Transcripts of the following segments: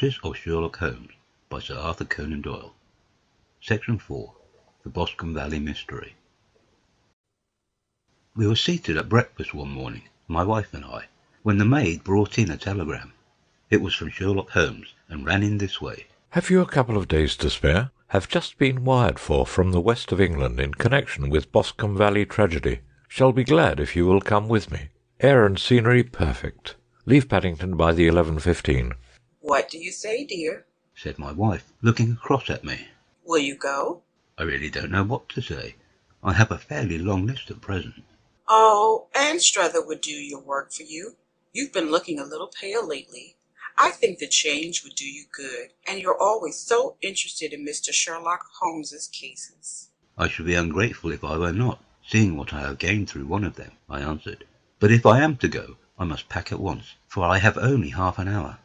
Adventures of Sherlock Holmes by Sir Arthur Conan Doyle. Section 4. The Boscombe Valley Mystery. We were seated at breakfast one morning, my wife and I, when the maid brought in a telegram. It was from Sherlock Holmes, and ran in this way. Have you a couple of days to spare? Have just been wired for from the west of England in connection with Boscombe Valley tragedy. Shall be glad if you will come with me. Air and scenery perfect. Leave Paddington by the 11:15. What do you say, dear? Said my wife, looking across at me. Will you go? I really don't know what to say. I have a fairly long list at present. Oh, Anne Struther would do your work for you. You've been looking a little pale lately. I think the change would do you good, and you're always so interested in Mr. Sherlock Holmes's cases. I should be ungrateful if I were not, seeing what I have gained through one of them, I answered. But if I am to go, I must pack at once, for I have only half an hour.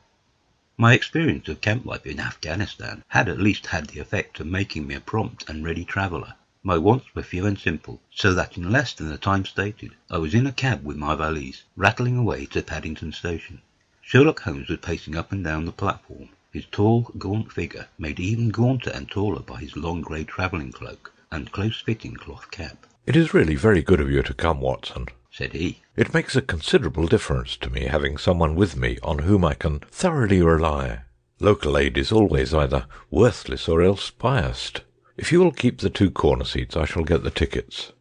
My experience of camp life in Afghanistan had at least had the effect of making me a prompt and ready traveller. My wants were few and simple, so that in less than the time stated, I was in a cab with my valise, rattling away to Paddington Station. Sherlock Holmes was pacing up and down the platform, his tall, gaunt figure made even gaunter and taller by his long grey travelling cloak and close-fitting cloth cap. It is really very good of you to come, Watson, said he. It makes a considerable difference to me having someone with me on whom I can thoroughly rely. Local aid is always either worthless or else biased. If you will keep the 2 corner seats, I shall get the tickets.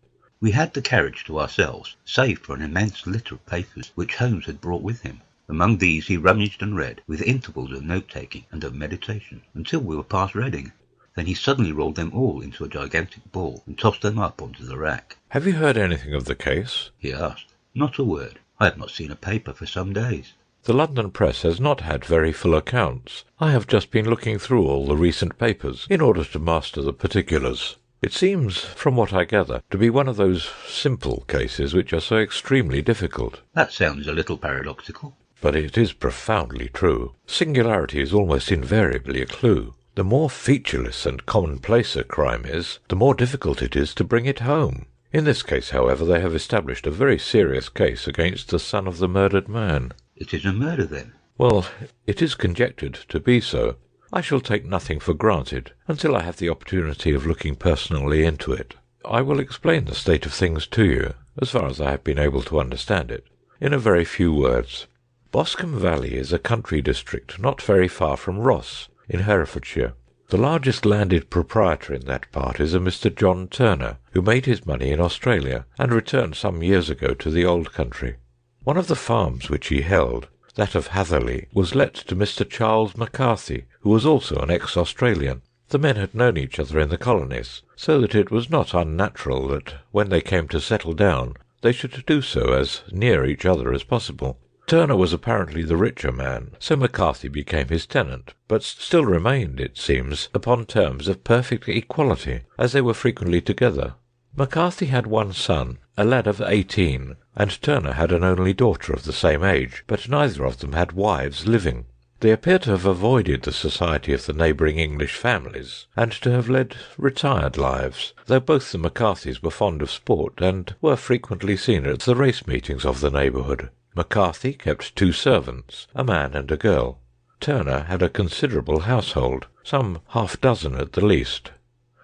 We had the carriage to ourselves, save for an immense litter of papers which Holmes had brought with him. Among these he rummaged and read, with intervals of note-taking and of meditation, until we were past Reading. Then he suddenly rolled them all into a gigantic ball and tossed them up onto the rack. Have you heard anything of the case? He asked. Not a word. I have not seen a paper for some days. The London press has not had very full accounts. I have just been looking through all the recent papers in order to master the particulars. It seems, from what I gather, to be one of those simple cases which are so extremely difficult. That sounds a little paradoxical. But it is profoundly true. Singularity is almost invariably a clue. The more featureless and commonplace a crime is, the more difficult it is to bring it home. In this case, however, they have established a very serious case against the son of the murdered man. It is a murder, then? Well, it is conjectured to be so. I shall take nothing for granted until I have the opportunity of looking personally into it. I will explain the state of things to you, as far as I have been able to understand it, in a very few words. Boscombe Valley is a country district not very far from Ross, in Herefordshire. The largest landed proprietor in that part is a Mr. John Turner, who made his money in Australia and returned some years ago to the old country. One of the farms which he held, that of Hatherley, was let to Mr. Charles McCarthy, who was also an ex-Australian. The men had known each other in the colonies, so that it was not unnatural that when they came to settle down they should do so as near each other as possible. Turner was apparently the richer man, so McCarthy became his tenant, but still remained, it seems, upon terms of perfect equality, as they were frequently together. McCarthy had one son, a lad of 18, and Turner had an only daughter of the same age, but neither of them had wives living. They appear to have avoided the society of the neighbouring English families, and to have led retired lives, though both the McCarthys were fond of sport, and were frequently seen at the race meetings of the neighbourhood. McCarthy kept 2 servants, a man and a girl. Turner had a considerable household, some half-dozen at the least.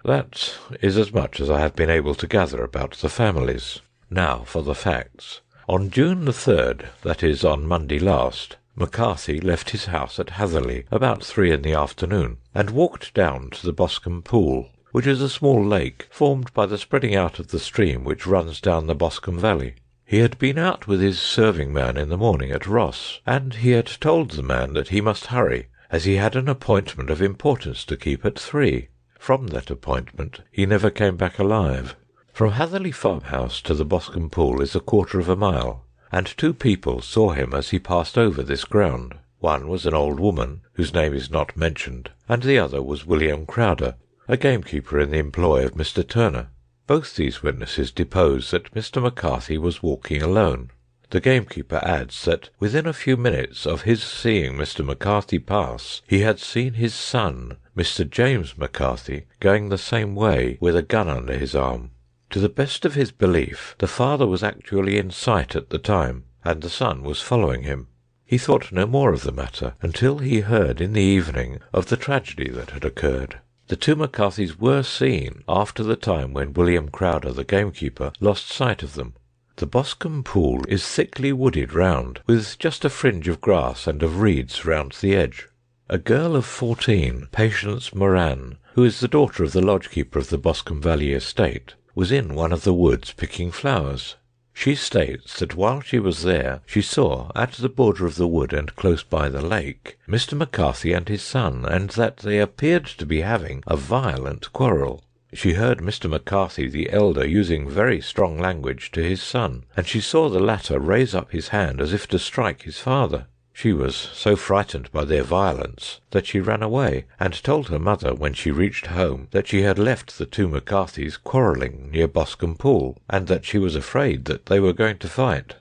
That is as much as I have been able to gather about the families. Now for the facts. On June the 3rd, that is, on Monday last, McCarthy left his house at Hatherley about 3 in the afternoon, and walked down to the Boscombe Pool, which is a small lake formed by the spreading out of the stream which runs down the Boscombe Valley. He had been out with his serving man in the morning at Ross, and he had told the man that he must hurry, as he had an appointment of importance to keep at 3. From that appointment he never came back alive. From Hatherley farmhouse to the Boscombe Pool is 1/4 mile, and 2 people saw him as he passed over this ground. One was an old woman, whose name is not mentioned, and the other was William Crowder, a gamekeeper in the employ of Mr. Turner. Both these witnesses depose that Mr. McCarthy was walking alone. The gamekeeper adds that within a few minutes of his seeing Mr. McCarthy pass, he had seen his son, Mr. James McCarthy, going the same way with a gun under his arm. To the best of his belief, the father was actually in sight at the time, and the son was following him. He thought no more of the matter until he heard in the evening of the tragedy that had occurred. The two McCarthys were seen after the time when William Crowder, the gamekeeper, lost sight of them. The Boscombe pool is thickly wooded round, with just a fringe of grass and of reeds round the edge. A girl of 14, Patience Moran, who is the daughter of the lodgekeeper of the Boscombe Valley estate, was in one of the woods picking flowers. She states that while she was there, she saw, at the border of the wood and close by the lake, Mr. McCarthy and his son, and that they appeared to be having a violent quarrel. She heard Mr. McCarthy the elder using very strong language to his son, and she saw the latter raise up his hand as if to strike his father. She was so frightened by their violence that she ran away, and told her mother when she reached home that she had left the two McCarthys quarrelling near Boscombe Pool, and that she was afraid that they were going to fight.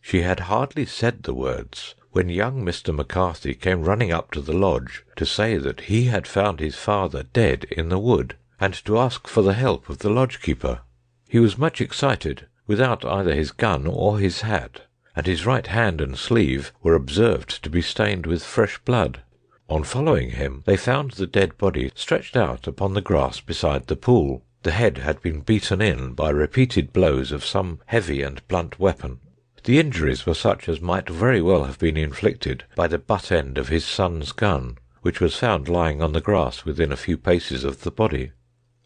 She had hardly said the words when young Mr. McCarthy came running up to the lodge to say that he had found his father dead in the wood, and to ask for the help of the lodgekeeper. He was much excited, without either his gun or his hat, and his right hand and sleeve were observed to be stained with fresh blood. On following him, they found the dead body stretched out upon the grass beside the pool. The head had been beaten in by repeated blows of some heavy and blunt weapon. The injuries were such as might very well have been inflicted by the butt end of his son's gun, which was found lying on the grass within a few paces of the body.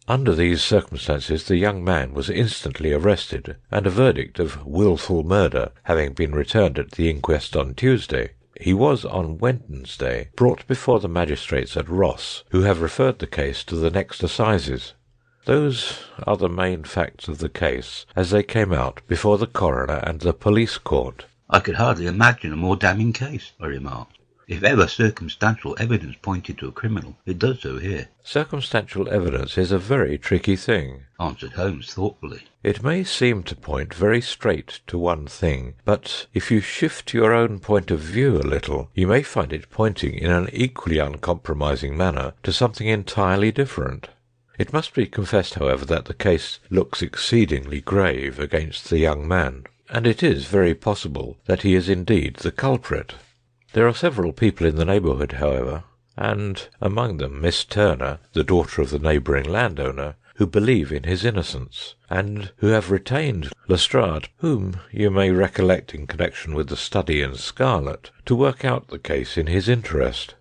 Under these circumstances the young man was instantly arrested, and a verdict of wilful murder having been returned at the inquest on Tuesday, he was on Wednesday brought before the magistrates at Ross, who have referred the case to the next assizes. Those are the main facts of the case as they came out before the coroner and the police court. I could hardly imagine a more damning case, I remarked. If ever circumstantial evidence pointed to a criminal, it does so here. Circumstantial evidence is a very tricky thing, answered Holmes thoughtfully. It may seem to point very straight to one thing, but if you shift your own point of view a little, you may find it pointing in an equally uncompromising manner to something entirely different. It must be confessed, however, that the case looks exceedingly grave against the young man, and it is very possible that he is indeed the culprit. There are several people in the neighbourhood, however, and among them Miss Turner, the daughter of the neighbouring landowner, who believe in his innocence, and who have retained Lestrade, whom you may recollect in connection with the study in scarlet, to work out the case in his interest.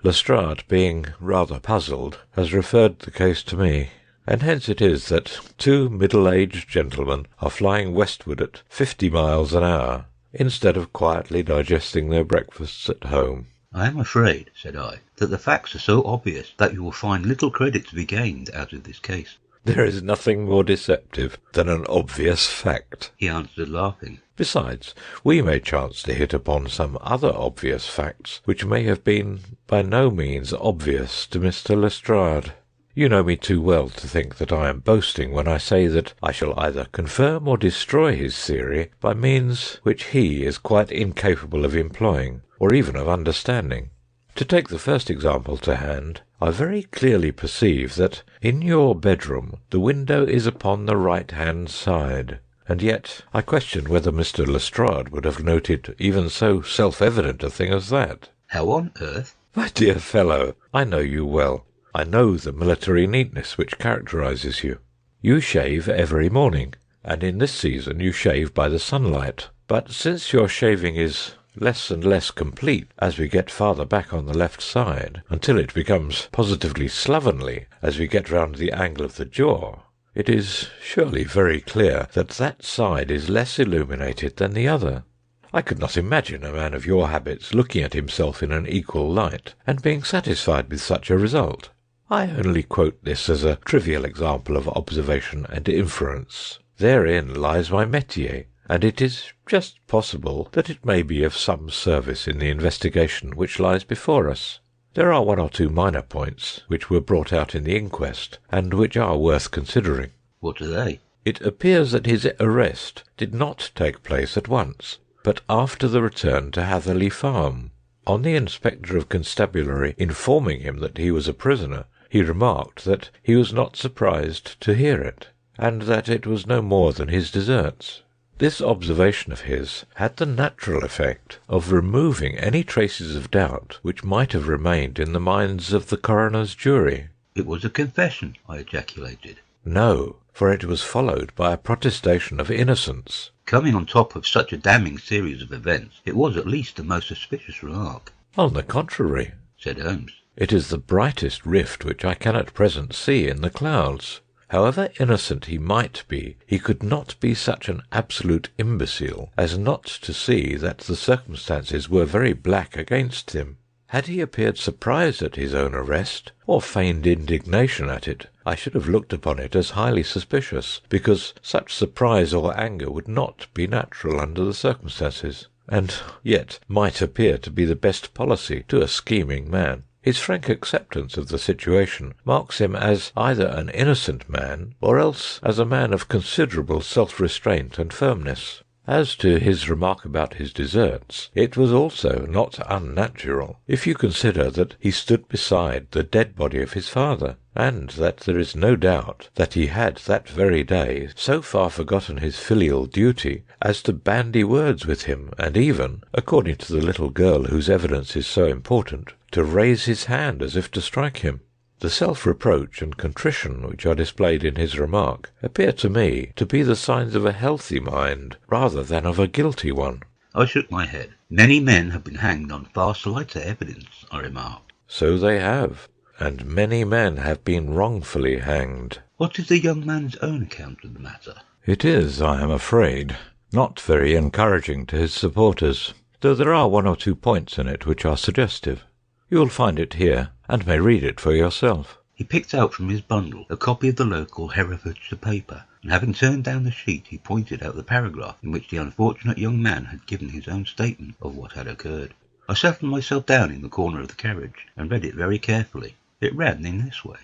Lestrade, being rather puzzled, has referred the case to me, and hence it is that two middle-aged gentlemen are flying westward at 50 miles an hour, instead of quietly digesting their breakfasts at home. I am afraid, said I, that the facts are so obvious that you will find little credit to be gained out of this case. There is nothing more deceptive than an obvious fact, he answered, laughing. Besides, we may chance to hit upon some other obvious facts which may have been by no means obvious to Mr. Lestrade. You know me too well to think that I am boasting when I say that I shall either confirm or destroy his theory by means which he is quite incapable of employing, or even of understanding. To take the first example to hand, I very clearly perceive that in your bedroom the window is upon the right-hand side, and yet I question whether Mr. Lestrade would have noted even so self-evident a thing as that. How on earth? My dear fellow, I know you well. I know the military neatness which characterises you. You shave every morning, and in this season you shave by the sunlight. But since your shaving is less and less complete as we get farther back on the left side, until it becomes positively slovenly as we get round the angle of the jaw, it is surely very clear that that side is less illuminated than the other. I could not imagine a man of your habits looking at himself in an equal light and being satisfied with such a result. I only quote this as a trivial example of observation and inference. Therein lies my métier, and it is just possible that it may be of some service in the investigation which lies before us. There are one or two minor points which were brought out in the inquest, and which are worth considering. What are they? It appears that his arrest did not take place at once, but after the return to Hatherley Farm. On the Inspector of Constabulary informing him that he was a prisoner, he remarked that he was not surprised to hear it, and that it was no more than his deserts. This observation of his had the natural effect of removing any traces of doubt which might have remained in the minds of the coroner's jury. "It was a confession," I ejaculated. No, for it was followed by a protestation of innocence. Coming on top of such a damning series of events, it was at least a most suspicious remark. On the contrary, said Holmes. It is the brightest rift which I can at present see in the clouds. However innocent he might be, he could not be such an absolute imbecile as not to see that the circumstances were very black against him. Had he appeared surprised at his own arrest, or feigned indignation at it, I should have looked upon it as highly suspicious, because such surprise or anger would not be natural under the circumstances, and yet might appear to be the best policy to a scheming man. His frank acceptance of the situation marks him as either an innocent man, or else as a man of considerable self-restraint and firmness. As to his remark about his deserts, it was also not unnatural, if you consider that he stood beside the dead body of his father, and that there is no doubt that he had that very day so far forgotten his filial duty as to bandy words with him, and even, according to the little girl whose evidence is so important, to raise his hand as if to strike him. The self-reproach and contrition which are displayed in his remark appear to me to be the signs of a healthy mind rather than of a guilty one. I shook my head. Many men have been hanged on far slighter evidence, I remarked. So they have, and many men have been wrongfully hanged. What is the young man's own account of the matter? It is, I am afraid, not very encouraging to his supporters, though there are one or two points in it which are suggestive. You will find it here, and may read it for yourself. He picked out from his bundle a copy of the local Herefordshire paper, and having turned down the sheet, he pointed out the paragraph in which the unfortunate young man had given his own statement of what had occurred. I settled myself down in the corner of the carriage, and read it very carefully. It ran in this way.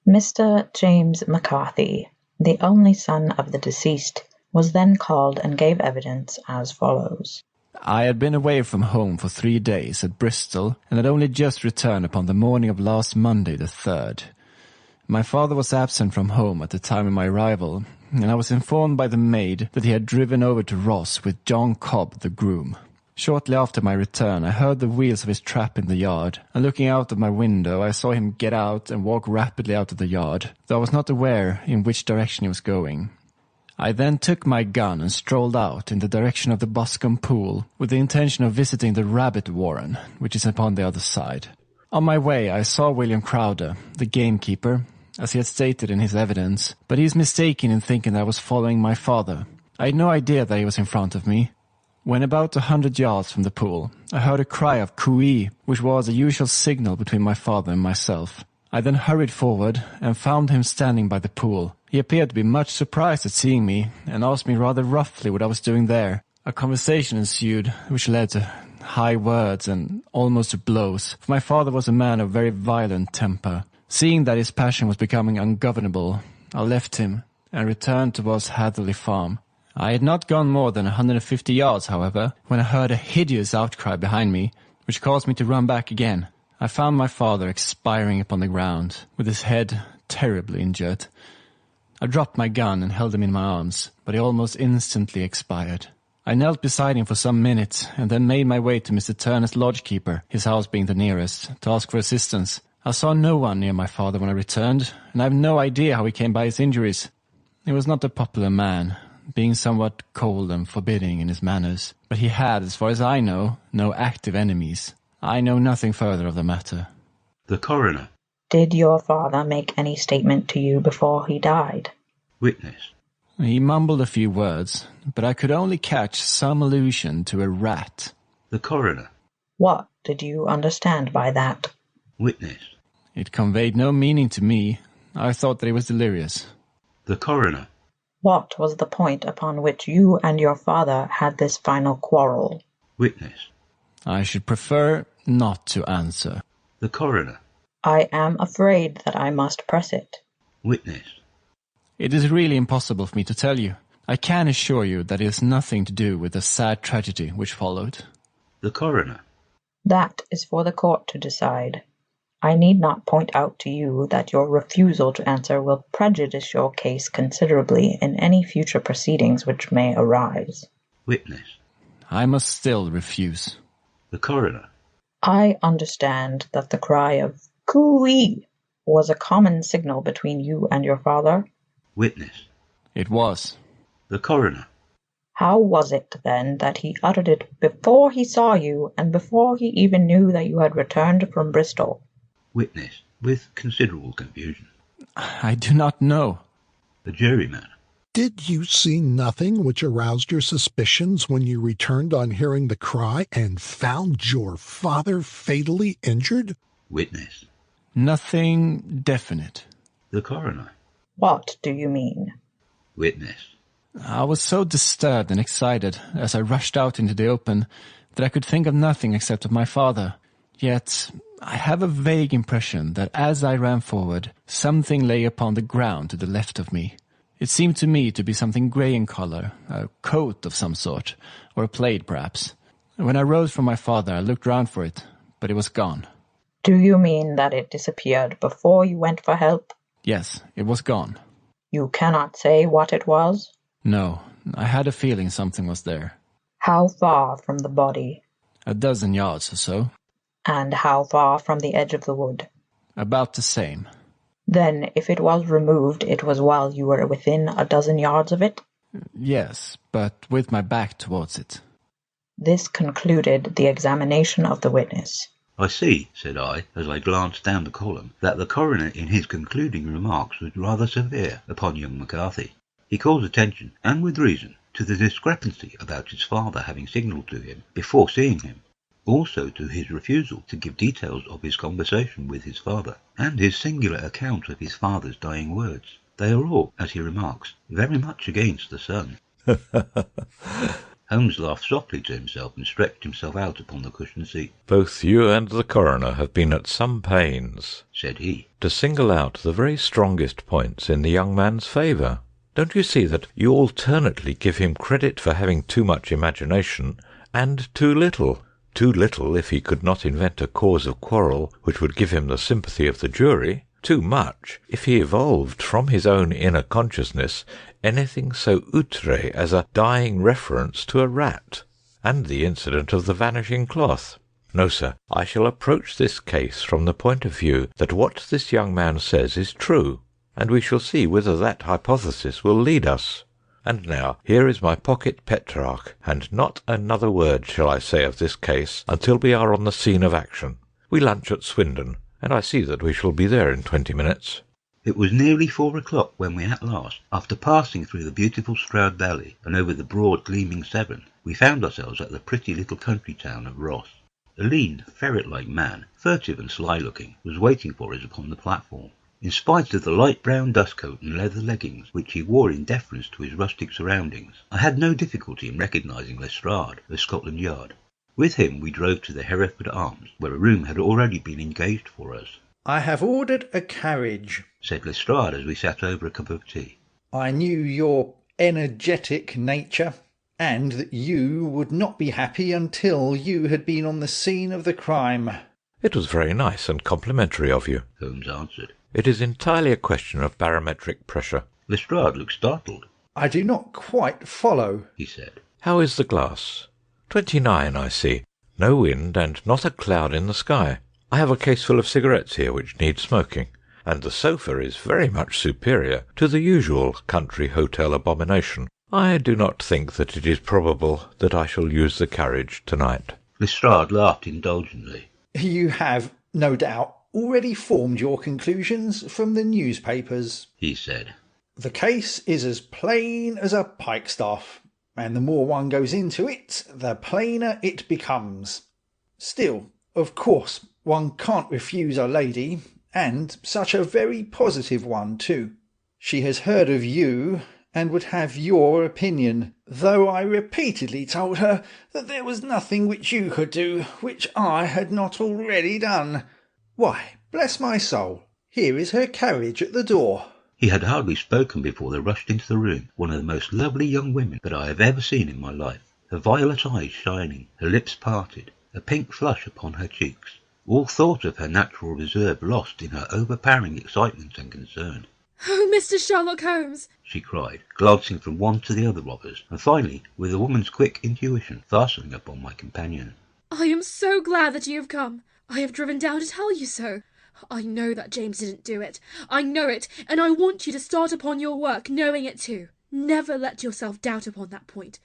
Mr. James McCarthy, the only son of the deceased, was then called and gave evidence as follows. I had been away from home for 3 days at Bristol and had only just returned upon the morning of last Monday the 3rd. My father was absent from home at the time of my arrival, and I was informed by the maid that he had driven over to Ross with John Cobb, the groom. Shortly after my return, I heard the wheels of his trap in the yard, and looking out of my window, I saw him get out and walk rapidly out of the yard, though I was not aware in which direction he was going. I then took my gun and strolled out in the direction of the Boscombe pool with the intention of visiting the rabbit warren, which is upon the other side. On my way I saw William Crowder, the gamekeeper, as he had stated in his evidence, but he is mistaken in thinking that I was following my father. I had no idea that he was in front of me. When about 100 yards from the pool, I heard a cry of cooee, which was the usual signal between my father and myself. I then hurried forward and found him standing by the pool. He appeared to be much surprised at seeing me and asked me rather roughly what I was doing there. A conversation ensued, which led to high words and almost to blows, for my father was a man of very violent temper. Seeing that his passion was becoming ungovernable, I left him and returned towards Hatherley Farm. I had not gone more than 150 yards, however, when I heard a hideous outcry behind me, which caused me to run back again. I found my father expiring upon the ground, with his head terribly injured. I dropped my gun and held him in my arms, but he almost instantly expired. I knelt beside him for some minutes, and then made my way to Mr. Turner's lodgekeeper, his house being the nearest, to ask for assistance. I saw no one near my father when I returned, and I have no idea how he came by his injuries. He was not a popular man, being somewhat cold and forbidding in his manners, but he had, as far as I know, no active enemies. I know nothing further of the matter. The coroner. Did your father make any statement to you before he died? Witness. He mumbled a few words, but I could only catch some allusion to a rat. The coroner. What did you understand by that? Witness. It conveyed no meaning to me. I thought that he was delirious. The coroner. What was the point upon which you and your father had this final quarrel? Witness. I should prefer not to answer. The coroner. I am afraid that I must press it. Witness. It is really impossible for me to tell you. I can assure you that it has nothing to do with the sad tragedy which followed. The coroner. That is for the court to decide. I need not point out to you that your refusal to answer will prejudice your case considerably in any future proceedings which may arise. Witness. I must still refuse. The coroner. I understand that the cry of "Coo-ee" was a common signal between you and your father. Witness. It was. The coroner. How was it, then, that he uttered it before he saw you and before he even knew that you had returned from Bristol? Witness, with considerable confusion. I do not know. The juryman. Did you see nothing which aroused your suspicions when you returned on hearing the cry and found your father fatally injured? Witness. Nothing definite. The coroner. What do you mean? Witness. I was so disturbed and excited as I rushed out into the open that I could think of nothing except of my father. Yet I have a vague impression that as I ran forward, something lay upon the ground to the left of me. It seemed to me to be something grey in colour, a coat of some sort, or a plaid perhaps. When I rose from my father, I looked round for it, but it was gone. Do you mean that it disappeared before you went for help? Yes, it was gone. You cannot say what it was? No, I had a feeling something was there. How far from the body? 12 yards or so. And how far from the edge of the wood? About the same. Then, if it was removed, it was while you were within 12 yards of it? Yes, but with my back towards it. This concluded the examination of the witness. I see, said I, as I glanced down the column, that the coroner in his concluding remarks was rather severe upon young McCarthy. He calls attention, and with reason, to the discrepancy about his father having signalled to him before seeing him, also to his refusal to give details of his conversation with his father, and his singular account of his father's dying words. They are all, as he remarks, very much against the son. Holmes laughed softly to himself and stretched himself out upon the cushioned seat. Both you and the coroner have been at some pains, said he, to single out the very strongest points in the young man's favour. Don't you see that you alternately give him credit for having too much imagination and too little? Too little if he could not invent a cause of quarrel which would give him the sympathy of the jury. Too much if he evolved from his own inner consciousness anything so outré as a dying reference to a rat, and the incident of the vanishing cloth. No, sir, I shall approach this case from the point of view that what this young man says is true, and we shall see whither that hypothesis will lead us. And now, here is my pocket Petrarch, and not another word shall I say of this case until we are on the scene of action. We lunch at Swindon, and I see that we shall be there in 20 minutes. It was nearly 4 o'clock when we at last, after passing through the beautiful Stroud Valley and over the broad gleaming Severn, we found ourselves at the pretty little country town of Ross. A lean, ferret-like man, furtive and sly-looking, was waiting for us upon the platform. In spite of the light brown dustcoat and leather leggings which he wore in deference to his rustic surroundings, I had no difficulty in recognising Lestrade of Scotland Yard. With him we drove to the Hereford Arms, where a room had already been engaged for us. "I have ordered a carriage," said Lestrade as we sat over a cup of tea. "I knew your energetic nature, and that you would not be happy until you had been on the scene of the crime." It was very nice and complimentary of you, Holmes answered. It is entirely a question of barometric pressure. Lestrade looked startled. "I do not quite follow," he said. How is the glass? 29, I see. No wind and not a cloud in the sky. I have a case full of cigarettes here which need smoking, and the sofa is very much superior to the usual country hotel abomination. I do not think that it is probable that I shall use the carriage tonight. Lestrade laughed indulgently. "You have, no doubt, already formed your conclusions from the newspapers," he said. "The case is as plain as a pikestaff, and the more one goes into it, the plainer it becomes. Still, of course, one can't refuse a lady, and such a very positive one too. She has heard of you, and would have your opinion, though I repeatedly told her that there was nothing which you could do which I had not already done. Why, bless my soul, here is her carriage at the door." He had hardly spoken before there rushed into the room one of the most lovely young women that I have ever seen in my life, her violet eyes shining, her lips parted, a pink flush upon her cheeks. all thought of her natural reserve lost in her overpowering excitement and concern. "Oh, Mr. Sherlock Holmes!" she cried, glancing from one to the other robbers, and finally, with a woman's quick intuition, fastening upon my companion. "I am so glad that you have come. I have driven down to tell you so. I know that James didn't do it. I know it, and I want you to start upon your work knowing it too. Never let yourself doubt upon that point.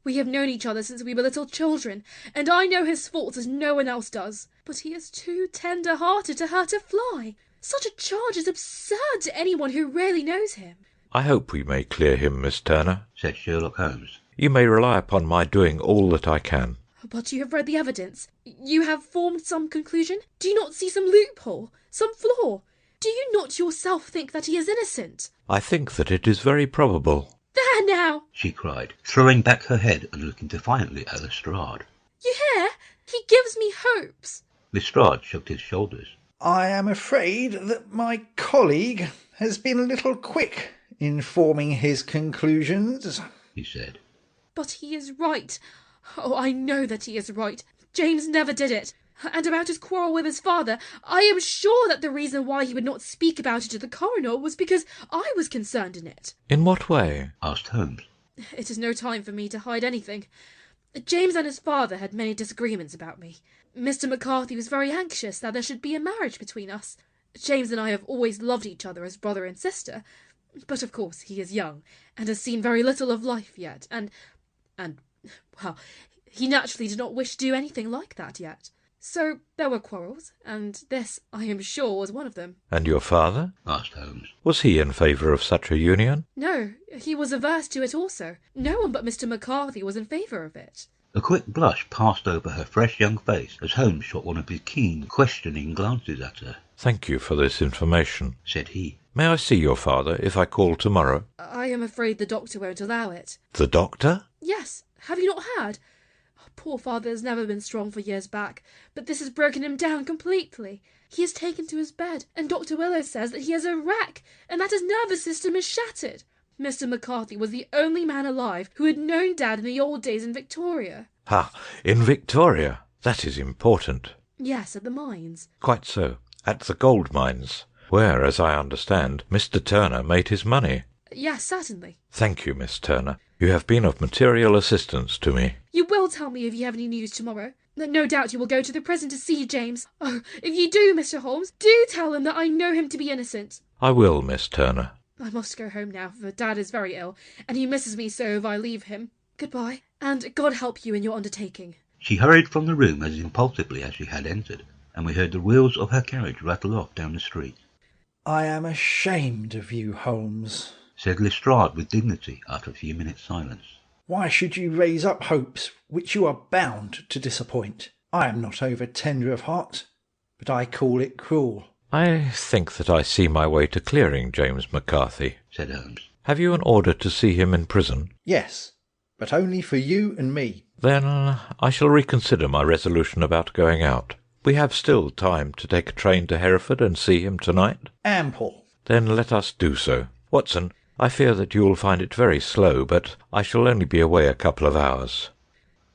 We have known each other since we were little children, and I know his faults as no one else does. But he is too tender-hearted to hurt a fly. Such a charge is absurd to anyone who really knows him." I hope we may clear him, Miss Turner, said Sherlock Holmes. You may rely upon my doing all that I can. "But you have read the evidence. You have formed some conclusion? Do you not see some loophole, some flaw? Do you not yourself think that he is innocent?" I think that it is very probable. "There now!" she cried, throwing back her head and looking defiantly at Lestrade. "You hear? He gives me hopes." Lestrade shrugged his shoulders. I am afraid that my colleague has been a little quick in forming his conclusions, he said. "But he is right. Oh, I know that he is right. James never did it. And about his quarrel with his father, I am sure that the reason why he would not speak about it to the coroner was because I was concerned in it." In what way? Asked Holmes. "It is no time for me to hide anything. James and his father had many disagreements about me. Mr. McCarthy was very anxious that there should be a marriage between us. James and I have always loved each other as brother and sister, but of course he is young, and has seen very little of life yet, and, well, he naturally did not wish to do anything like that yet. So there were quarrels, and this, I am sure, was one of them." And your father? Asked Holmes. Was he in favour of such a union? "No, he was averse to it also. No one but Mr. McCarthy was in favour of it." A quick blush passed over her fresh young face as Holmes shot one of his keen, questioning glances at her. Thank you for this information, said he. May I see your father if I call tomorrow? "I am afraid the doctor won't allow it." The doctor? "Yes, have you not heard? Poor father has never been strong for years back, but this has broken him down completely. He is taken to his bed, and Dr. Willow says that he is a wreck, and that his nervous system is shattered. Mr. McCarthy was the only man alive who had known Dad in the old days in Victoria." Ha! In Victoria? That is important. "Yes, at the mines." Quite so. At the gold mines, where, as I understand, Mr. Turner made his money. "Yes, certainly." Thank you, Miss Turner. You have been of material assistance to me. "You will tell me if you have any news tomorrow. No doubt you will go to the prison to see James. Oh, if you do, Mr. Holmes, do tell him that I know him to be innocent." I will, Miss Turner. "I must go home now, for Dad is very ill, and he misses me so if I leave him. Goodbye, and God help you in your undertaking." She hurried from the room as impulsively as she had entered, and we heard the wheels of her carriage rattle off down the street. I am ashamed of you, Holmes, said Lestrade with dignity after a few minutes' silence. Why should you raise up hopes which you are bound to disappoint? I am not over tender of heart, but I call it cruel. I think that I see my way to clearing James McCarthy, said Holmes. Have you an order to see him in prison? Yes, but only for you and me. Then I shall reconsider my resolution about going out. We have still time to take a train to Hereford and see him tonight. Ample. Then let us do so. Watson, I fear that you will find it very slow, but I shall only be away a couple of hours.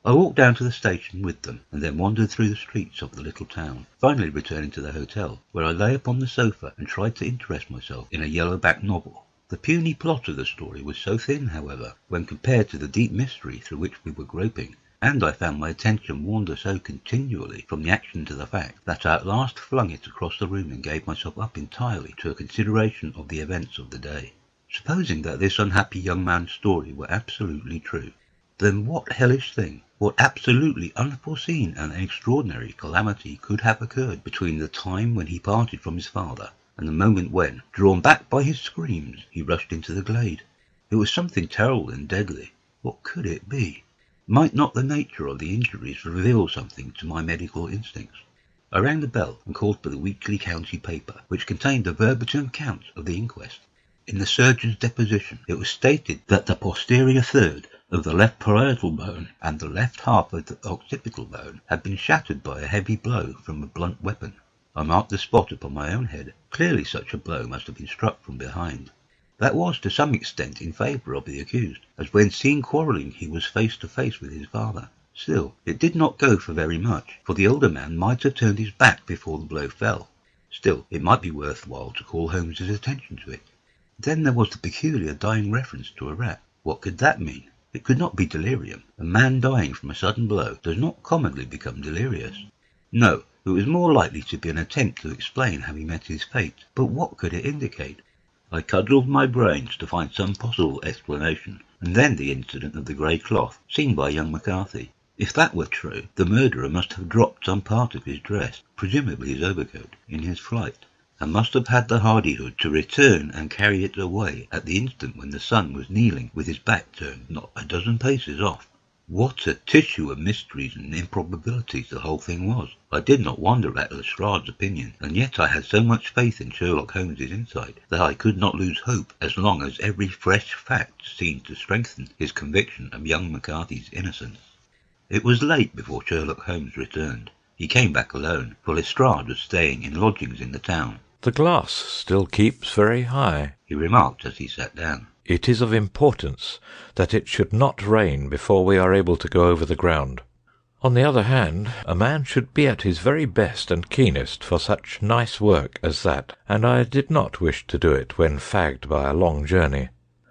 I walked down to the station with them, and then wandered through the streets of the little town, finally returning to the hotel, where I lay upon the sofa and tried to interest myself in a yellow-backed novel. The puny plot of the story was so thin, however, when compared to the deep mystery through which we were groping, and I found my attention wander so continually from the action to the fact, that I at last flung it across the room and gave myself up entirely to a consideration of the events of the day. Supposing that this unhappy young man's story were absolutely true, then what hellish thing, what absolutely unforeseen and extraordinary calamity could have occurred between the time when he parted from his father and the moment when, drawn back by his screams, he rushed into the glade? It was something terrible and deadly. What could it be? Might not the nature of the injuries reveal something to my medical instincts? I rang the bell and called for the weekly county paper, which contained a verbatim account of the inquest. In the surgeon's deposition, it was stated that the posterior third of the left parietal bone and the left half of the occipital bone had been shattered by a heavy blow from a blunt weapon. I marked the spot upon my own head. Clearly such a blow must have been struck from behind. That was to some extent in favour of the accused, as when seen quarrelling he was face to face with his father. Still, it did not go for very much, for the older man might have turned his back before the blow fell. Still, it might be worthwhile to call Holmes's attention to it. Then there was the peculiar dying reference to a rat. What could that mean? It could not be delirium. A man dying from a sudden blow does not commonly become delirious. No, it was more likely to be an attempt to explain how he met his fate. But what could it indicate? I cudgelled my brains to find some possible explanation, and then the incident of the grey cloth, seen by young McCarthy. If that were true, the murderer must have dropped some part of his dress, presumably his overcoat, in his flight, and must have had the hardihood to return and carry it away at the instant when the son was kneeling with his back turned not a dozen paces off. What a tissue of mysteries and improbabilities the whole thing was! I did not wonder at Lestrade's opinion, and yet I had so much faith in Sherlock Holmes's insight that I could not lose hope as long as every fresh fact seemed to strengthen his conviction of young McCarthy's innocence. It was late before Sherlock Holmes returned. He came back alone, for Lestrade was staying in lodgings in the town. "The glass still keeps very high," he remarked as he sat down. "It is of importance that it should not rain before we are able to go over the ground. On the other hand, a man should be at his very best and keenest for such nice work as that, and I did not wish to do it when fagged by a long journey.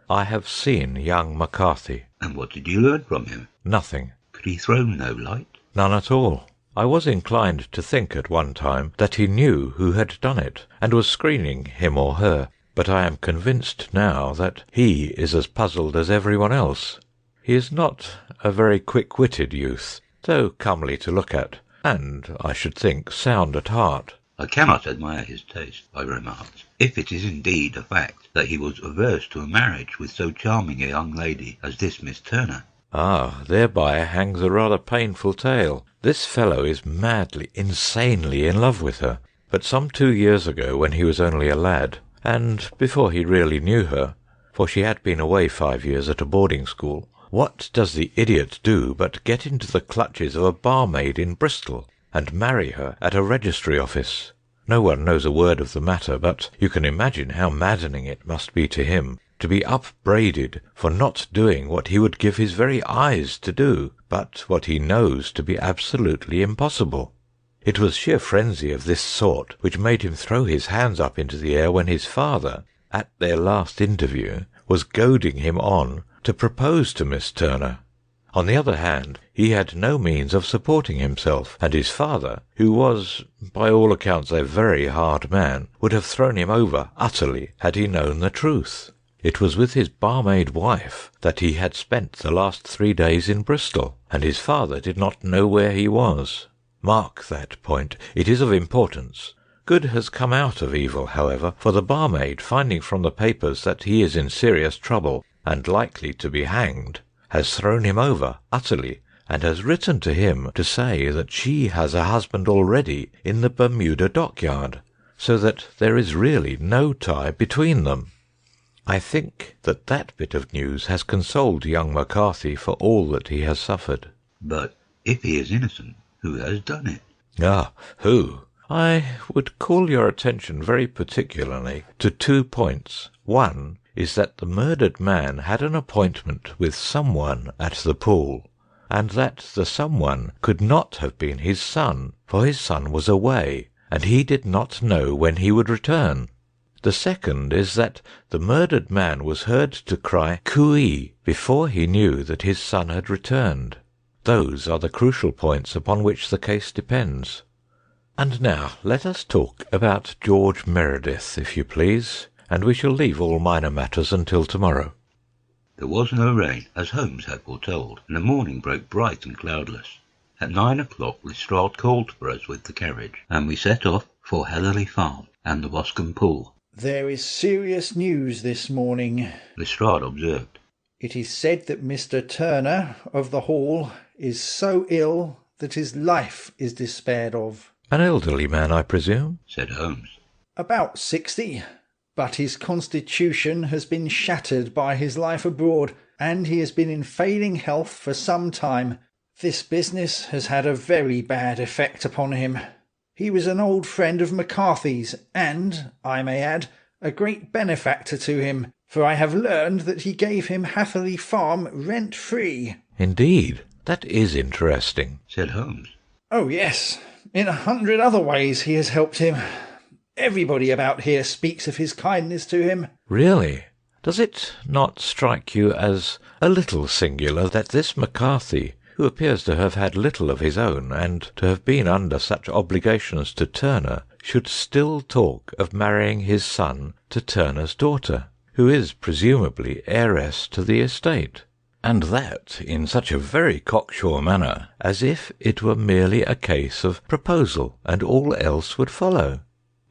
I have seen young McCarthy." "And what did you learn from him?" "Nothing." "Could he throw no light?" "None at all. I was inclined to think at one time that he knew who had done it, and was screening him or her, but I am convinced now that he is as puzzled as everyone else. He is not a very quick-witted youth, though comely to look at, and, I should think, sound at heart." "I cannot admire his taste," I remarked, "if it is indeed a fact that he was averse to a marriage with so charming a young lady as this Miss Turner." "Ah, thereby hangs a rather painful tale. This fellow is madly, insanely in love with her. But some 2 years ago, when he was only a lad, and before he really knew her, for she had been away 5 years at a boarding school, what does the idiot do but get into the clutches of a barmaid in Bristol, and marry her at a registry office? No one knows a word of the matter, but you can imagine how maddening it must be to him to be upbraided for not doing what he would give his very eyes to do, but what he knows to be absolutely impossible. It was sheer frenzy of this sort which made him throw his hands up into the air when his father, at their last interview, was goading him on to propose to Miss Turner. On the other hand, he had no means of supporting himself, and his father, who was, by all accounts, a very hard man, would have thrown him over utterly had he known the truth. It was with his barmaid wife that he had spent the last 3 days in Bristol, and his father did not know where he was. Mark that point. It is of importance. Good has come out of evil, however, for the barmaid, finding from the papers that he is in serious trouble and likely to be hanged, has thrown him over utterly, and has written to him to say that she has a husband already in the Bermuda dockyard, so that there is really no tie between them. I think that that bit of news has consoled young McCarthy for all that he has suffered." "But if he is innocent, who has done it?" "Ah, who? I would call your attention very particularly to 2 points. One is that the murdered man had an appointment with someone at the pool, and that the someone could not have been his son, for his son was away, and he did not know when he would return. The second is that the murdered man was heard to cry cooey before he knew that his son had returned. Those are the crucial points upon which the case depends. And now let us talk about George Meredith, if you please, and we shall leave all minor matters until tomorrow." There was no rain, as Holmes had foretold, and the morning broke bright and cloudless. At 9 o'clock Lestrade called for us with the carriage, and we set off for Heatherley Farm and the Boscombe Pool. "There is serious news this morning," Lestrade observed. "It is said that Mr. Turner of the Hall is so ill that his life is despaired of." "An elderly man, I presume?" said Holmes. "About 60, but his constitution has been shattered by his life abroad, and he has been in failing health for some time. This business has had a very bad effect upon him. He was an old friend of McCarthy's, and, I may add, a great benefactor to him, for I have learned that he gave him Hatherley Farm rent-free." "Indeed." That is interesting, said Holmes. Oh, yes. In 100 other ways he has helped him. Everybody about here speaks of his kindness to him. Really? Does it not strike you as a little singular that this McCarthy, who appears to have had little of his own and to have been under such obligations to Turner, should still talk of marrying his son to Turner's daughter, who is presumably heiress to the estate? And that in such a very cocksure manner, as if it were merely a case of proposal, and all else would follow.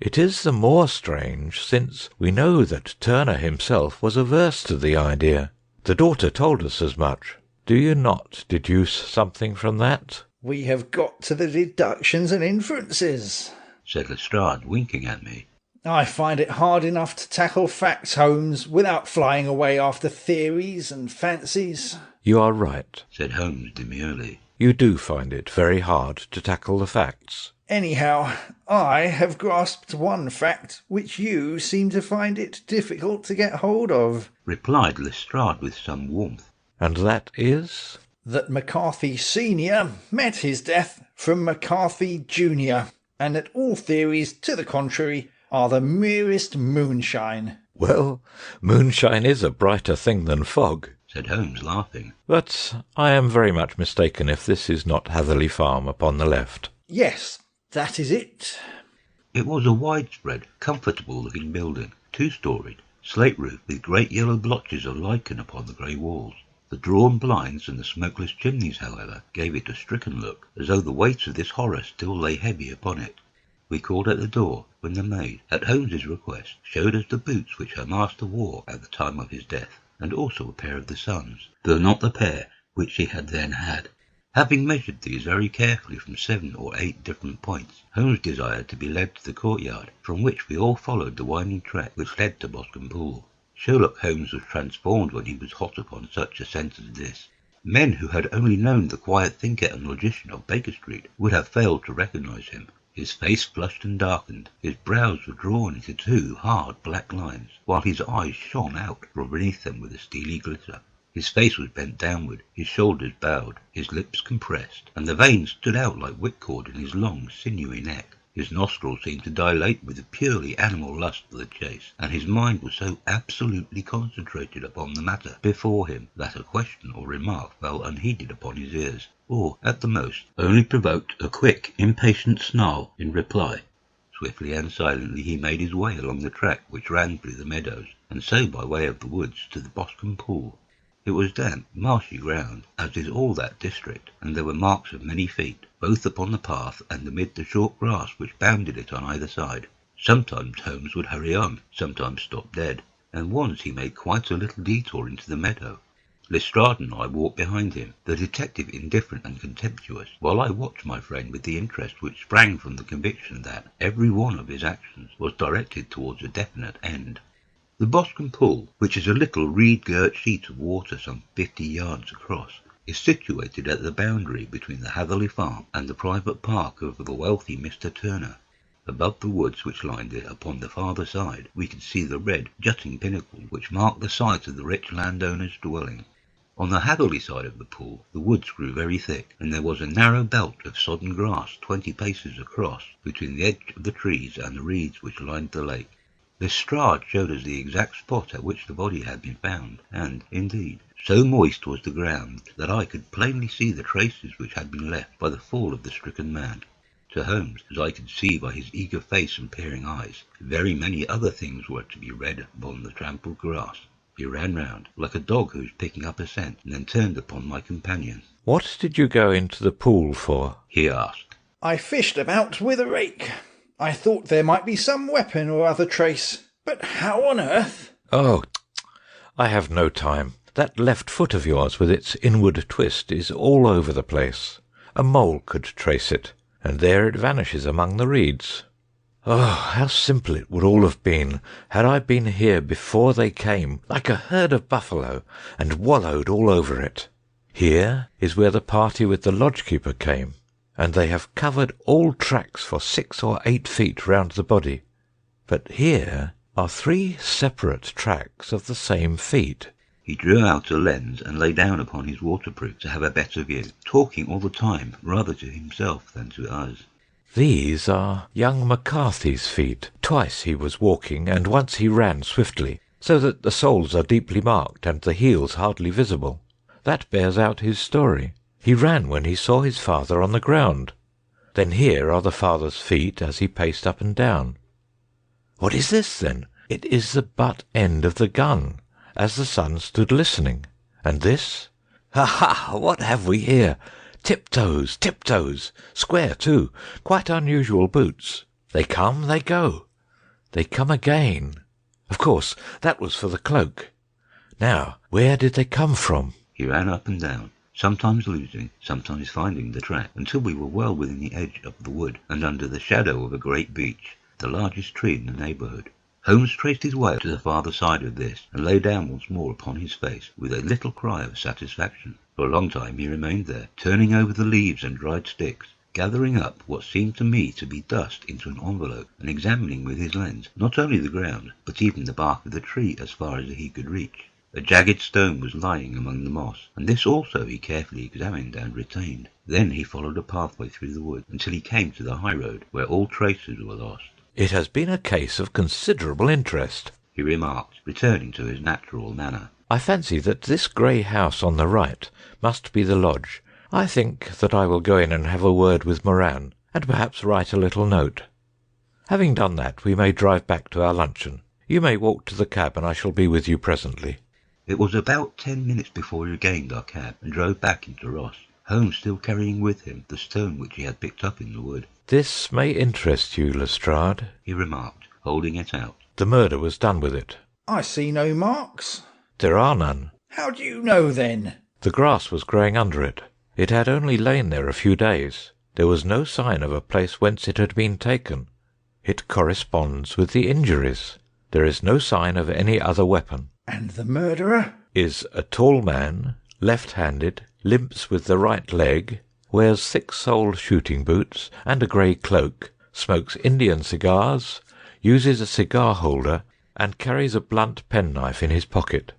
It is the more strange, since we know that Turner himself was averse to the idea. The daughter told us as much. Do you not deduce something from that? We have got to the deductions and inferences, said Lestrade, winking at me. I find it hard enough to tackle facts, Holmes, without flying away after theories and fancies. You are right, said Holmes demurely. You do find it very hard to tackle the facts. Anyhow, I have grasped one fact which you seem to find it difficult to get hold of, replied Lestrade with some warmth. And that is? That McCarthy Sr. met his death from McCarthy Jr., and that all theories to the contrary are the merest moonshine. Well, moonshine is a brighter thing than fog, said Holmes, laughing. But I am very much mistaken if this is not Hatherley Farm upon the left. Yes, that is it. It was a widespread, comfortable-looking building, 2-storied, slate roof with great yellow blotches of lichen upon the grey walls. The drawn blinds and the smokeless chimneys, however, gave it a stricken look, as though the weight of this horror still lay heavy upon it. We called at the door, when the maid, at Holmes's request, showed us the boots which her master wore at the time of his death, and also a pair of the son's, though not the pair which she had then had. Having measured these very carefully from 7 or 8 different points, Holmes desired to be led to the courtyard, from which we all followed the winding track which led to Boscombe Pool. Sherlock Holmes was transformed when he was hot upon such a scent as this. Men who had only known the quiet thinker and logician of Baker Street would have failed to recognise him. His face flushed and darkened, his brows were drawn into 2 hard black lines, while his eyes shone out from beneath them with a steely glitter. His face was bent downward, his shoulders bowed, his lips compressed, and the veins stood out like whipcord in his long, sinewy neck. His nostrils seemed to dilate with a purely animal lust for the chase, and his mind was so absolutely concentrated upon the matter before him that a question or remark fell unheeded upon his ears, or, at the most, only provoked a quick, impatient snarl in reply. Swiftly and silently he made his way along the track which ran through the meadows, and so by way of the woods to the Boscombe Pool. It was damp, marshy ground, as is all that district, and there were marks of many feet, both upon the path and amid the short grass which bounded it on either side. Sometimes Holmes would hurry on, sometimes stop dead, and once he made quite a little detour into the meadow. Lestrade and I walked behind him, the detective indifferent and contemptuous, while I watched my friend with the interest which sprang from the conviction that every one of his actions was directed towards a definite end. The Boscombe Pool, which is a little reed-girt sheet of water some 50 yards across, is situated at the boundary between the Hatherley Farm and the private park of the wealthy Mr. Turner. Above the woods which lined it upon the farther side, we could see the red, jutting pinnacle which marked the site of the rich landowner's dwelling. On the Hatherley side of the pool, the woods grew very thick, and there was a narrow belt of sodden grass 20 paces across, between the edge of the trees and the reeds which lined the lake. Lestrade showed us the exact spot at which the body had been found, and, indeed, so moist was the ground that I could plainly see the traces which had been left by the fall of the stricken man. To Holmes, as I could see by his eager face and peering eyes, very many other things were to be read upon the trampled grass. He ran round, like a dog who is picking up a scent, and then turned upon my companion. What did you go into the pool for? He asked. I fished about with a rake. I thought there might be some weapon or other trace, but how on earth? Oh, I have no time. That left foot of yours with its inward twist is all over the place. A mole could trace it, and there it vanishes among the reeds. Oh, how simple it would all have been had I been here before they came, like a herd of buffalo, and wallowed all over it. Here is where the party with the lodge-keeper came, and they have covered all tracks for 6 or 8 feet round the body. But here are 3 separate tracks of the same feet. He drew out a lens and lay down upon his waterproof to have a better view, talking all the time, rather to himself than to us. These are young McCarthy's feet. Twice he was walking, and once he ran swiftly, so that the soles are deeply marked and the heels hardly visible. That bears out his story. He ran when he saw his father on the ground. Then here are the father's feet as he paced up and down. What is this, then? It is the butt end of the gun, as the son stood listening. And this? Ha ha! What have we here? Tiptoes, tiptoes, square too, quite unusual boots. They come, they go. They come again. Of course, that was for the cloak. Now, where did they come from? He ran up and down, sometimes losing, sometimes finding the track, until we were well within the edge of the wood and under the shadow of a great beech, the largest tree in the neighbourhood. Holmes traced his way to the farther side of this, and lay down once more upon his face, with a little cry of satisfaction. For a long time he remained there, turning over the leaves and dried sticks, gathering up what seemed to me to be dust into an envelope, and examining with his lens not only the ground, but even the bark of the tree as far as he could reach. A jagged stone was lying among the moss, and this also he carefully examined and retained. Then he followed a pathway through the wood until he came to the high road, where all traces were lost. It has been a case of considerable interest, he remarked, returning to his natural manner. I fancy that this grey house on the right must be the lodge. I think that I will go in and have a word with Moran, and perhaps write a little note. Having done that, we may drive back to our luncheon. You may walk to the cab, and I shall be with you presently. It was about 10 minutes before we regained our cab and drove back into Ross, Holmes still carrying with him the stone which he had picked up in the wood. This may interest you, Lestrade, he remarked, holding it out. The murder was done with it. I see no marks. There are none. How do you know, then? The grass was growing under it. It had only lain there a few days. There was no sign of a place whence it had been taken. It corresponds with the injuries. There is no sign of any other weapon. And the murderer? Is a tall man, left-handed, limps with the right leg, wears thick-soled shooting boots and a grey cloak, smokes Indian cigars, uses a cigar holder, and carries a blunt penknife in his pocket.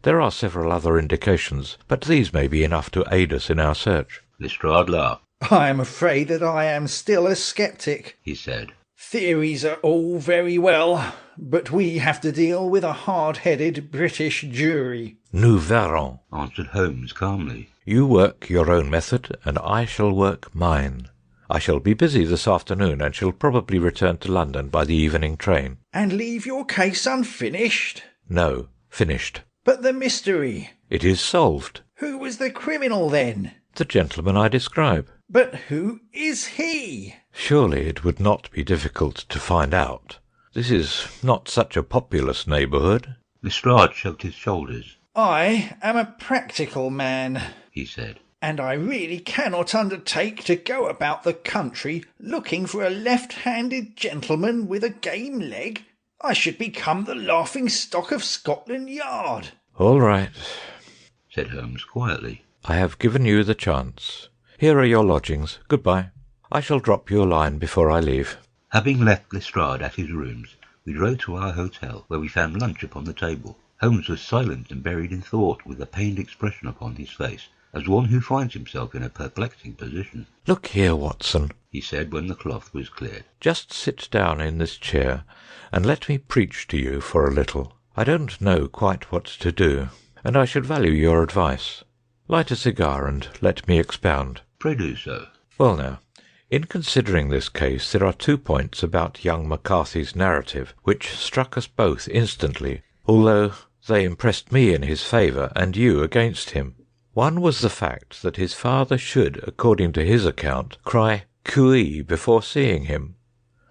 There are several other indications, but these may be enough to aid us in our search. Lestrade laughed. I am afraid that I am still a sceptic, he said. Theories are all very well, but we have to deal with a hard-headed British jury. Nous verrons, answered Holmes calmly. You work your own method, and I shall work mine. I shall be busy this afternoon, and shall probably return to London by the evening train. And leave your case unfinished? No, finished. But the mystery? It is solved. Who was the criminal, then? The gentleman I describe. But who is he? Surely it would not be difficult to find out. This is not such a populous neighbourhood. Lestrade shrugged his shoulders. I am a practical man, he said, and I really cannot undertake to go about the country looking for a left-handed gentleman with a game leg. I should become the laughing-stock of Scotland Yard. All right, said Holmes quietly. I have given you the chance. Here are your lodgings. Goodbye. I shall drop you a line before I leave. Having left Lestrade at his rooms, we drove to our hotel, where we found lunch upon the table. Holmes was silent and buried in thought, with a pained expression upon his face, as one who finds himself in a perplexing position. Look here, Watson, he said when the cloth was cleared. Just sit down in this chair, and let me preach to you for a little. I don't know quite what to do, and I should value your advice. Light a cigar and let me expound. Pray do so. Well now, in considering this case, there are 2 points about young McCarthy's narrative which struck us both instantly, although they impressed me in his favour and you against him. One was the fact that his father should, according to his account, cry "cooey" before seeing him.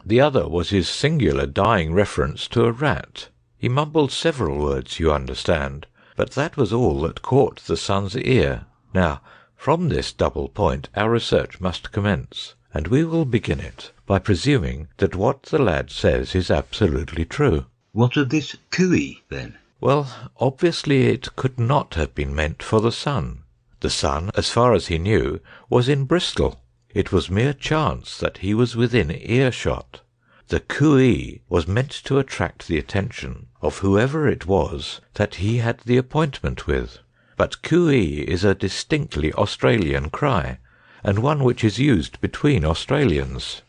The other was his singular dying reference to a rat. He mumbled several words, you understand, but that was all that caught the son's ear. Now, from this double point our research must commence, and we will begin it by presuming that what the lad says is absolutely true. What of this cooey, then? Well, obviously it could not have been meant for the son. The son, as far as he knew, was in Bristol. It was mere chance that he was within earshot. The cooey was meant to attract the attention of whoever it was that he had the appointment with. But cooee is a distinctly Australian cry, and one which is used between Australians.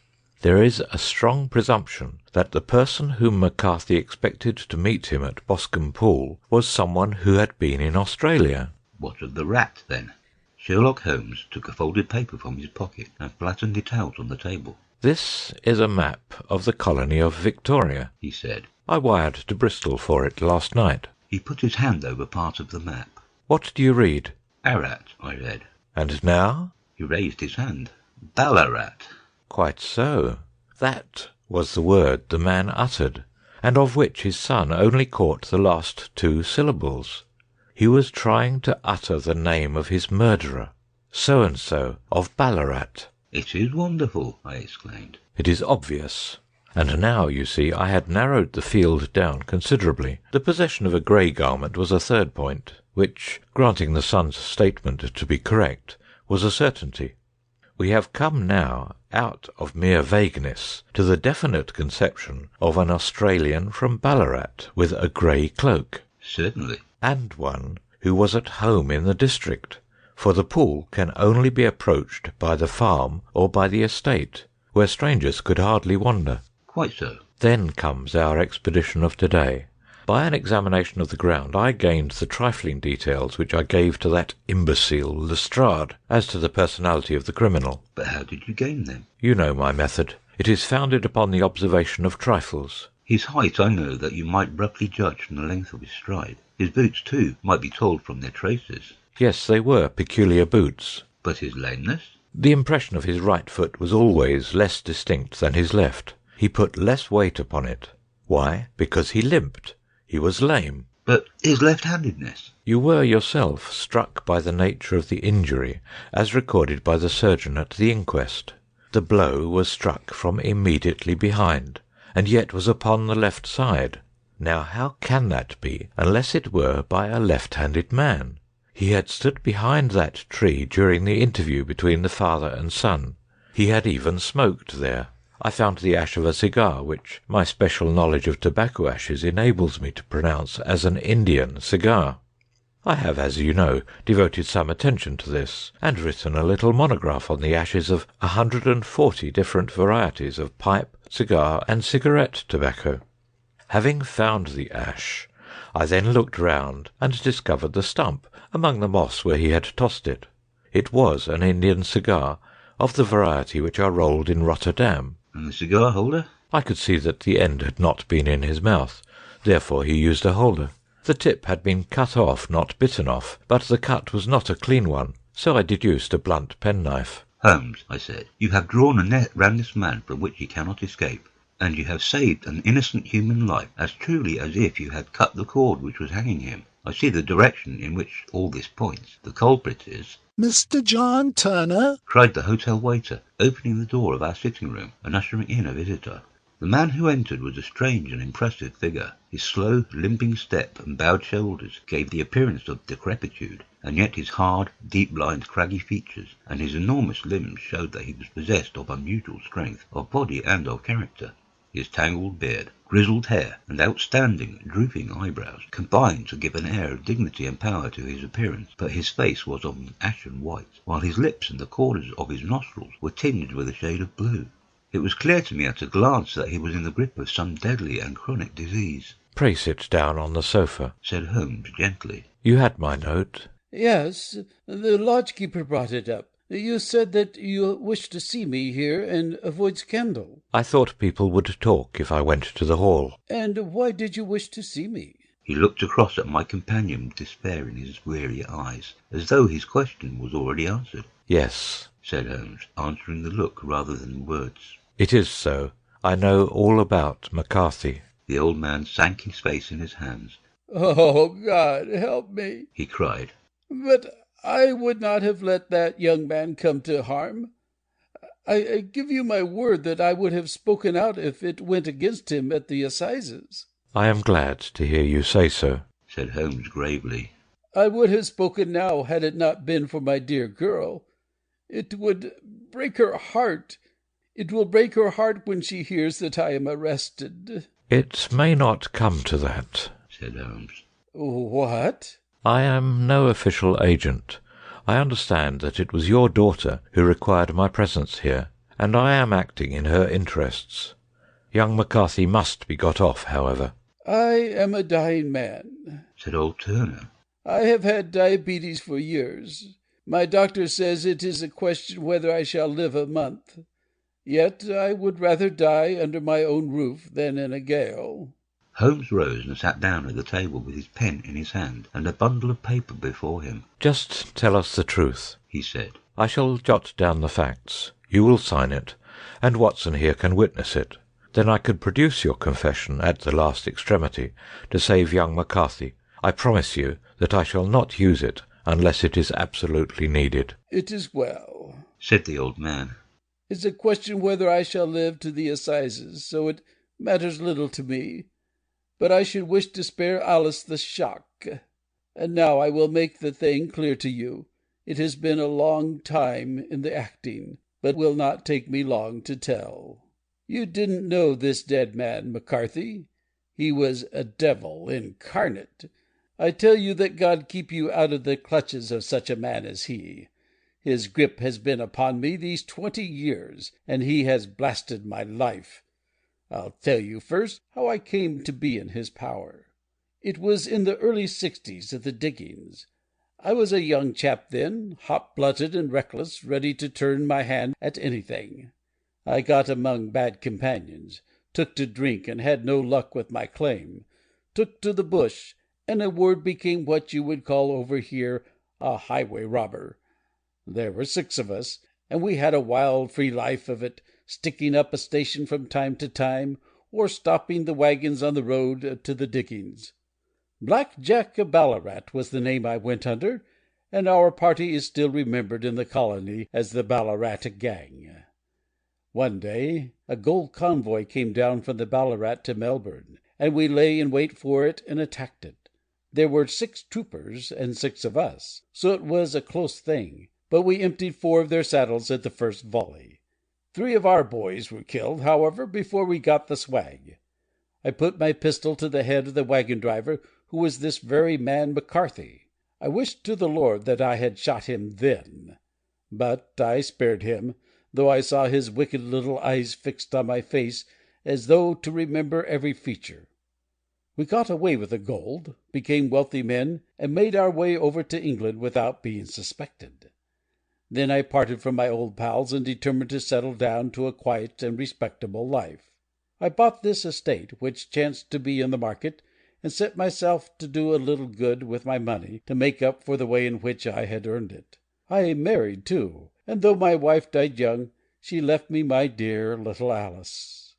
There is a strong presumption that the person whom McCarthy expected to meet him at Boscombe Pool was someone who had been in Australia. What of the rat, then? Sherlock Holmes took a folded paper from his pocket and flattened it out on the table. This is a map of the colony of Victoria, he said. I wired to Bristol for it last night. He put his hand over part of the map. What do you read? Arat, I read. And now? He raised his hand. Ballarat. Quite so. That was the word the man uttered, and of which his son only caught the last 2 syllables. He was trying to utter the name of his murderer, so-and-so of Ballarat. It is wonderful, I exclaimed. It is obvious. And now, you see, I had narrowed the field down considerably. The possession of a grey garment was a third point, which, granting the son's statement to be correct, was a certainty. We have come now out of mere vagueness to the definite conception of an Australian from Ballarat with a grey cloak. Certainly. And one who was at home in the district, for the pool can only be approached by the farm or by the estate, where strangers could hardly wander. Quite so. Then comes our expedition of today. By an examination of the ground, I gained the trifling details which I gave to that imbecile Lestrade as to the personality of the criminal. But how did you gain them? You know my method. It is founded upon the observation of trifles. His height I know that you might roughly judge from the length of his stride. His boots, too, might be told from their traces. Yes, they were peculiar boots. But his lameness? The impression of his right foot was always less distinct than his left. He put less weight upon it. Why? Because he limped. He was lame. But his left-handedness? You were yourself struck by the nature of the injury, as recorded by the surgeon at the inquest. The blow was struck from immediately behind, and yet was upon the left side. Now how can that be, unless it were by a left-handed man? He had stood behind that tree during the interview between the father and son. He had even smoked there. I found the ash of a cigar, which my special knowledge of tobacco ashes enables me to pronounce as an Indian cigar. I have, as you know, devoted some attention to this, and written a little monograph on the ashes of 140 different varieties of pipe, cigar, and cigarette tobacco. Having found the ash, I then looked round and discovered the stump among the moss where he had tossed it. It was an Indian cigar, of the variety which are rolled in Rotterdam. And the cigar holder? I could see that the end had not been in his mouth, therefore he used a holder. The tip had been cut off, not bitten off, but the cut was not a clean one, so I deduced a blunt penknife. Holmes, I said, you have drawn a net round this man from which he cannot escape, and you have saved an innocent human life as truly as if you had cut the cord which was hanging him. I see the direction in which all this points. The culprit is... Mr. John Turner, cried the hotel waiter, opening the door of our sitting-room and ushering in a visitor. The man who entered was a strange and impressive figure. His slow, limping step and bowed shoulders gave the appearance of decrepitude, and yet his hard, deep-lined, craggy features and his enormous limbs showed that he was possessed of unusual strength of body and of character. His tangled beard, grizzled hair, and outstanding, drooping eyebrows combined to give an air of dignity and power to his appearance, but his face was of an ashen white, while his lips and the corners of his nostrils were tinged with a shade of blue. It was clear to me at a glance that he was in the grip of some deadly and chronic disease. "Pray sit down on the sofa," said Holmes gently. "You had my note." "Yes, the lodge-keeper brought it up. You said that you wished to see me here and avoid scandal." "I thought people would talk if I went to the hall." "And why did you wish to see me?" He looked across at my companion with despair in his weary eyes, as though his question was already answered. "Yes," said Holmes, answering the look rather than words. "It is so. I know all about McCarthy." The old man sank his face in his hands. "Oh, God, help me!" he cried. "But I would not have let that young man come to harm. I give you my word that I would have spoken out if it went against him at the assizes." "I am glad to hear you say so," said Holmes gravely. "I would have spoken now had it not been for my dear girl. It would break her heart. It will break her heart when she hears that I am arrested." "It may not come to that," said Holmes. What? "I am no official agent. I understand that it was your daughter who required my presence here, and I am acting in her interests. Young McCarthy must be got off, however." I am a dying man, said old Turner. I have had diabetes for years. My doctor says it is a question whether I shall live a month. Yet I would rather die under my own roof than in a gale. Holmes rose and sat down at the table with his pen in his hand and a bundle of paper before him. "Just tell us the truth," he said. "I shall jot down the facts. You will sign it, and Watson here can witness it. Then I could produce your confession at the last extremity to save young McCarthy. I promise you that I shall not use it unless it is absolutely needed." It is well, said the old man. It's a question whether I shall live to the assizes, so it matters little to me. But I should wish to spare Alice the shock. And now I will make the thing clear to you. It has been a long time in the acting, but will not take me long to tell. You didn't know this dead man, McCarthy. He was a devil incarnate. I tell you that God keep you out of the clutches of such a man as he. His grip has been upon me these 20 years, and he has blasted my life. I'll tell you first how I came to be in his power. It was in the early 60s at the diggings. I was a young chap then, hot-blooded and reckless, ready to turn my hand at anything. I got among bad companions, took to drink and had no luck with my claim, took to the bush, and a word became what you would call over here a highway robber. There were 6 of us, and we had a wild, free life of it, sticking up a station from time to time, or stopping the wagons on the road to the diggings. Black Jack of Ballarat was the name I went under, and our party is still remembered in the colony as the Ballarat Gang. One day a gold convoy came down from the Ballarat to Melbourne, and we lay in wait for it and attacked it. There were 6 troopers and 6 of us, so it was a close thing, but we emptied 4 of their saddles at the first volley. 3 of our boys were killed, however, before we got the swag. I put my pistol to the head of the wagon driver, who was this very man McCarthy. I wished to the Lord that I had shot him then. But I spared him, though I saw his wicked little eyes fixed on my face as though to remember every feature. We got away with the gold, became wealthy men, and made our way over to England without being suspected. Then I parted from my old pals and determined to settle down to a quiet and respectable life. I bought this estate, which chanced to be in the market, and set myself to do a little good with my money to make up for the way in which I had earned it. I married, too, and though my wife died young, she left me my dear little Alice.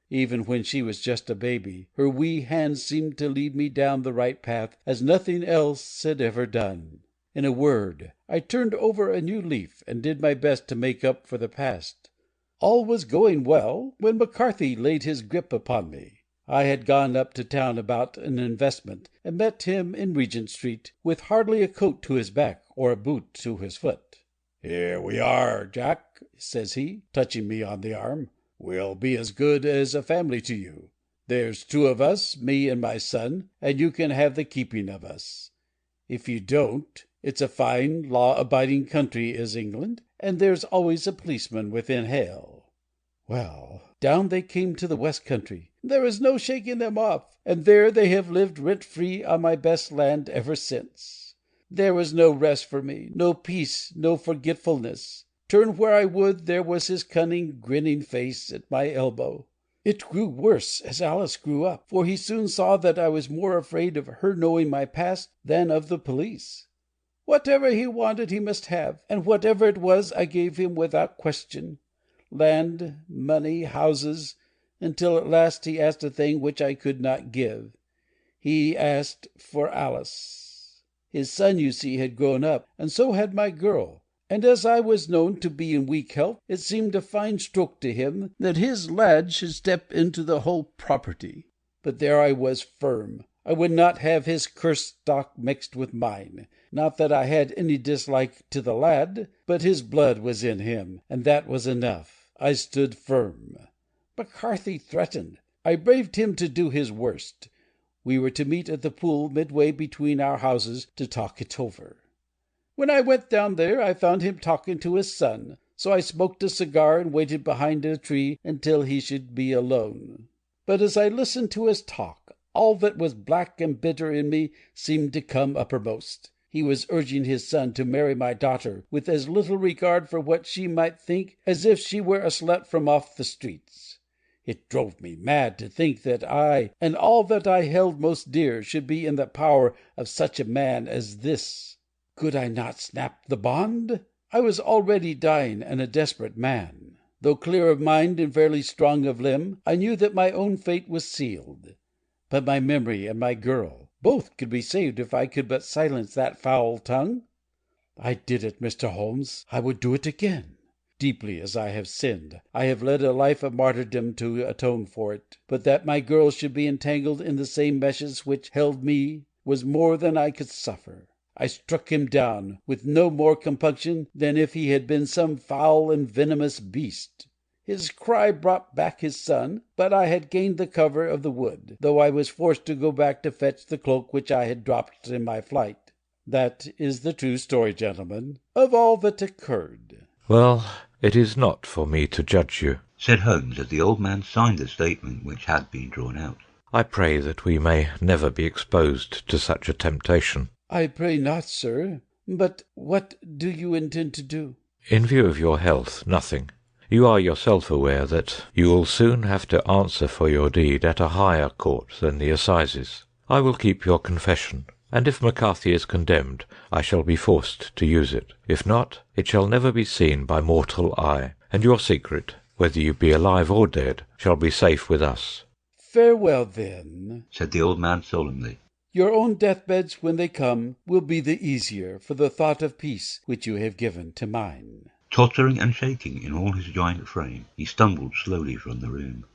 Even when she was just a baby, her wee hands seemed to lead me down the right path as nothing else had ever done. In a word, I turned over a new leaf and did my best to make up for the past. All was going well when McCarthy laid his grip upon me. I had gone up to town about an investment, and met him in Regent Street, with hardly a coat to his back or a boot to his foot. "Here we are, Jack," says he, touching me on the arm. "We'll be as good as a family to you. There's 2 of us, me and my son, and you can have the keeping of us. If you don't, it's a fine, law-abiding country is England, and there's always a policeman within hail." Well, down they came to the West Country. There is no shaking them off, and there they have lived rent-free on my best land ever since. There was no rest for me, no peace, no forgetfulness. Turn where I would, there was his cunning, grinning face at my elbow. It grew worse as Alice grew up, for he soon saw that I was more afraid of her knowing my past than of the police. Whatever he wanted he must have, and whatever it was I gave him without question. Land, money, houses, until at last he asked a thing which I could not give. He asked for Alice. His son, you see, had grown up, and so had my girl. And as I was known to be in weak health, it seemed a fine stroke to him that his lad should step into the whole property. But there I was firm. I would not have his cursed stock mixed with mine. Not that I had any dislike to the lad, but his blood was in him, and that was enough. I stood firm. McCarthy threatened. I braved him to do his worst. We were to meet at the pool midway between our houses to talk it over. When I went down there I found him talking to his son, so I smoked a cigar and waited behind a tree until he should be alone. But as I listened to his talk, all that was black and bitter in me seemed to come uppermost. He was urging his son to marry my daughter with as little regard for what she might think as if she were a slut from off the streets. It drove me mad to think that I and all that I held most dear should be in the power of such a man as this. Could I not snap the bond? I was already dying and a desperate man. Though clear of mind and fairly strong of limb, I knew that my own fate was sealed. But my memory and my girl, both could be saved if I could but silence that foul tongue. I did it, Mr. Holmes. I would do it again. Deeply as I have sinned, I have led a life of martyrdom to atone for it. But that my girl should be entangled in the same meshes which held me was more than I could suffer. I struck him down with no more compunction than if he had been some foul and venomous beast. His cry brought back his son, but I had gained the cover of the wood, though I was forced to go back to fetch the cloak which I had dropped in my flight. That is the true story, gentlemen, of all that occurred. Well, it is not for me to judge you, said Holmes as the old man signed the statement which had been drawn out. I pray that we may never be exposed to such a temptation. I pray not, sir. But what do you intend to do? In view of your health, nothing. You are yourself aware that you will soon have to answer for your deed at a higher court than the assizes. I will keep your confession, and if McCarthy is condemned, I shall be forced to use it. If not, it shall never be seen by mortal eye, and your secret, whether you be alive or dead, shall be safe with us. Farewell, then, said the old man solemnly. Your own deathbeds, when they come, will be the easier for the thought of peace which you have given to mine. Tottering and shaking in all his giant frame, he stumbled slowly from the room.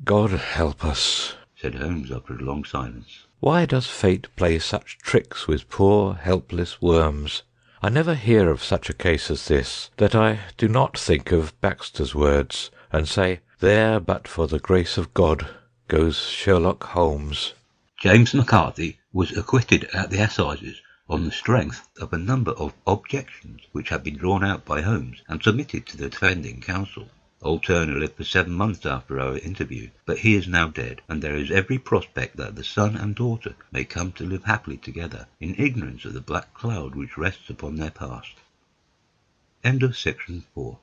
God help us, said Holmes after a long silence. Why does fate play such tricks with poor helpless worms? I never hear of such a case as this, that I do not think of Baxter's words, and say, there but for the grace of God goes Sherlock Holmes. James McCarthy was acquitted at the assizes on the strength of a number of objections which had been drawn out by Holmes and submitted to the defending counsel. Old Turner lived for 7 months after our interview, but he is now dead, and there is every prospect that the son and daughter may come to live happily together in ignorance of the black cloud which rests upon their past. End of section 4.